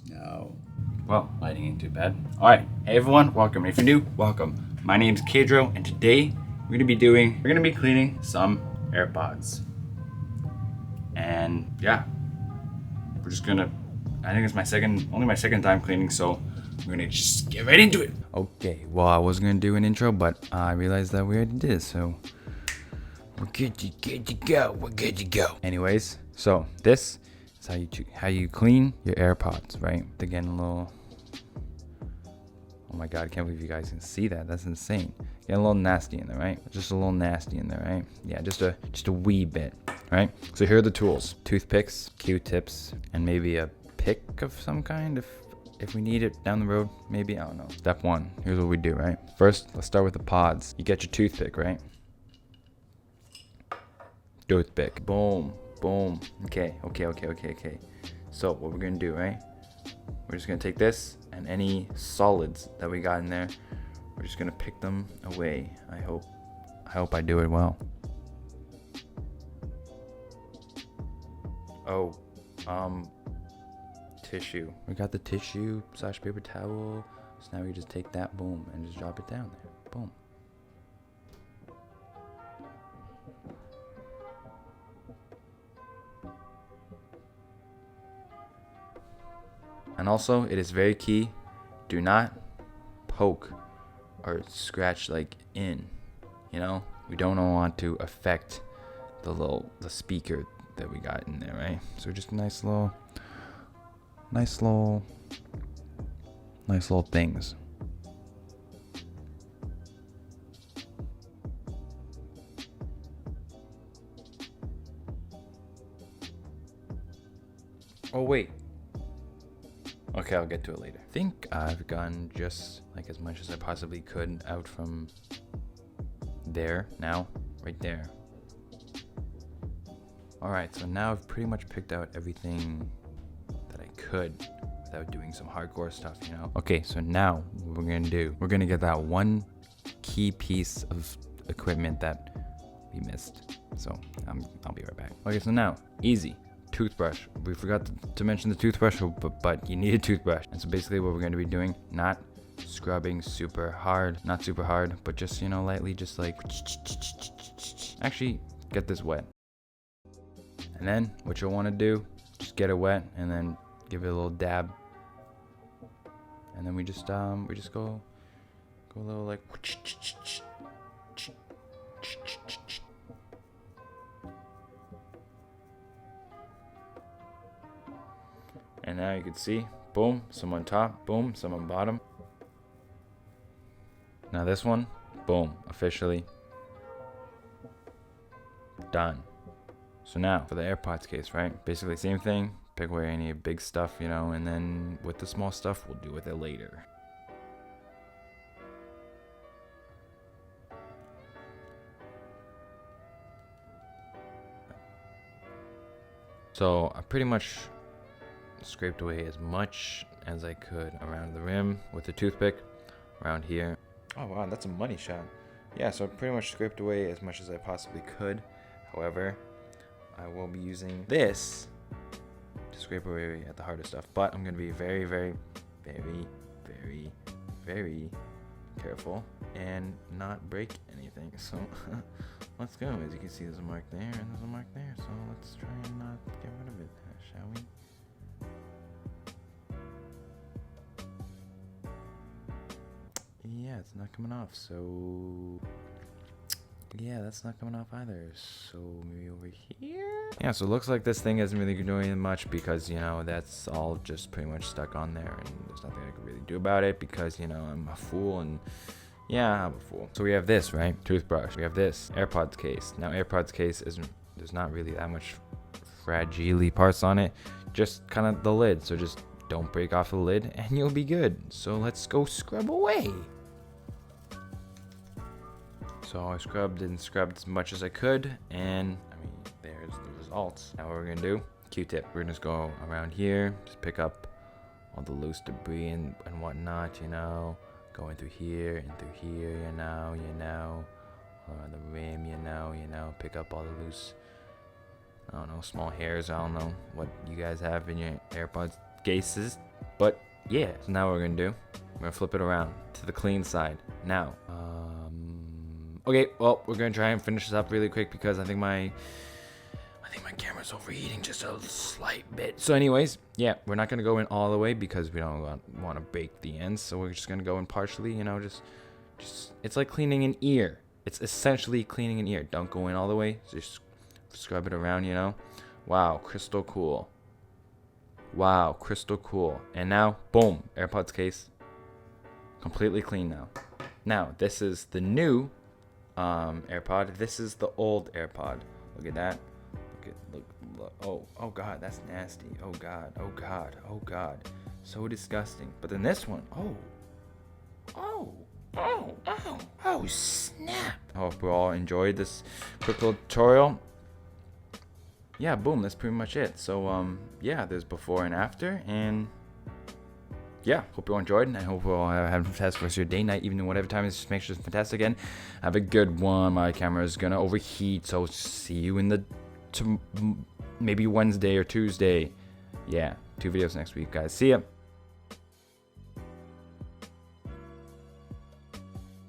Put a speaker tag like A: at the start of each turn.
A: No. Well, lighting ain't too bad. Alright, hey everyone, welcome. If you're new, welcome. My name's Kedro, and today we're gonna be cleaning some AirPods. And yeah, we're just gonna, I think it's only my second time cleaning, so we're gonna just get right into it. Okay, well, I was gonna do an intro, but I realized that we already did it, so we're good to go. Anyways, so this is how you clean your AirPods, right? Again, a little. Oh my god, I can't believe you guys can see that. That's insane. Getting a little nasty in there, right? Just a little nasty in there, right? Yeah, just a wee bit, right? So here are the tools: toothpicks, Q-tips, and maybe a pick of some kind if we need it down the road. Maybe, I don't know. Step one. Here's what we do, right? First, let's start with the pods. You get your toothpick, right? Toothpick. Boom. Boom. Okay. So what we're gonna do, right? We're just gonna take this and any solids that we got in there, we're just gonna pick them away. I hope I do it well. Oh, tissue. We got the tissue / paper towel. So now we just take that, boom, and just drop it down there. Boom. And also, it is very key, do not poke or scratch like in, you know? We don't want to affect the speaker that we got in there, right? So just nice little things. Oh wait. Okay, I'll get to it later. I think I've gotten just like as much as I possibly could out from there now, right there. Alright, so now I've pretty much picked out everything that I could without doing some hardcore stuff, you know? Okay, so now what we're gonna do, we're gonna get that one key piece of equipment that we missed. So I'll be right back. Okay, so now, easy. Toothbrush. We forgot to mention the toothbrush, but you need a toothbrush. And so basically what we're going to be doing, not scrubbing super hard, not super hard, but just, you know, lightly, just like, actually get this wet. And then what you'll want to do, just get it wet and then give it a little dab. And then we just go a little like, and now you can see, boom, some on top, boom, some on bottom. Now this one, boom, officially done. So now for the AirPods case, right? Basically same thing, pick away any big stuff, you know, and then with the small stuff, we'll deal with it later. So I pretty much scraped away as much as I could around the rim with the toothpick, around here. Oh wow, that's a money shot. Yeah, so I pretty much scraped away as much as I possibly could. However, I will be using this to scrape away at the harder stuff, but I'm gonna be very, very, very, very, very careful and not break anything. So let's go. As you can see, there's a mark there and there's a mark there, so let's try and not get rid of it, shall we? Yeah, it's not coming off, so yeah, that's not coming off either. So maybe over here. Yeah, so it looks like this thing isn't really doing much because, you know, that's all just pretty much stuck on there and there's nothing I can really do about it because, you know, I'm a fool and yeah, I'm a fool. So we have this, right? Toothbrush. We have this AirPods case. Now AirPods case there's not really that much fragile parts on it, just kind of the lid. So just don't break off the lid and you'll be good. So let's go scrub away. So I scrubbed as much as I could, and I mean, there's the results. Now what we're gonna do, Q-tip. We're gonna just go around here, just pick up all the loose debris and whatnot, you know, going through here and through here, you know, around the rim, you know, pick up all the I don't know, small hairs. I don't know what you guys have in your AirPods cases, but yeah. So now what we're gonna do, we're gonna flip it around to the clean side. Now, okay, well, we're gonna try and finish this up really quick because I think my camera's overheating just a slight bit. So anyways, yeah, we're not gonna go in all the way because we don't want to bake the ends. So we're just gonna go in partially, you know, just it's like cleaning an ear. It's essentially cleaning an ear. Don't go in all the way. Just scrub it around, you know. Wow, crystal cool. Wow, crystal cool. And now, boom, AirPods case completely clean now. Now, this is the new AirPod. This is the old AirPod. Look at that. Look. Oh God, that's nasty. Oh God. So disgusting. But then this one, oh snap. I hope we all enjoyed this quick little tutorial. Yeah, boom, that's pretty much it. So yeah, there's before and after, and yeah, hope you all enjoyed, and I hope you all have a fantastic rest of your day, night, evening, whatever time it is. Just make sure it's fantastic again. Have a good one. My camera is gonna overheat, so see you in the maybe Wednesday or Tuesday. Yeah, 2 videos next week, guys. See ya.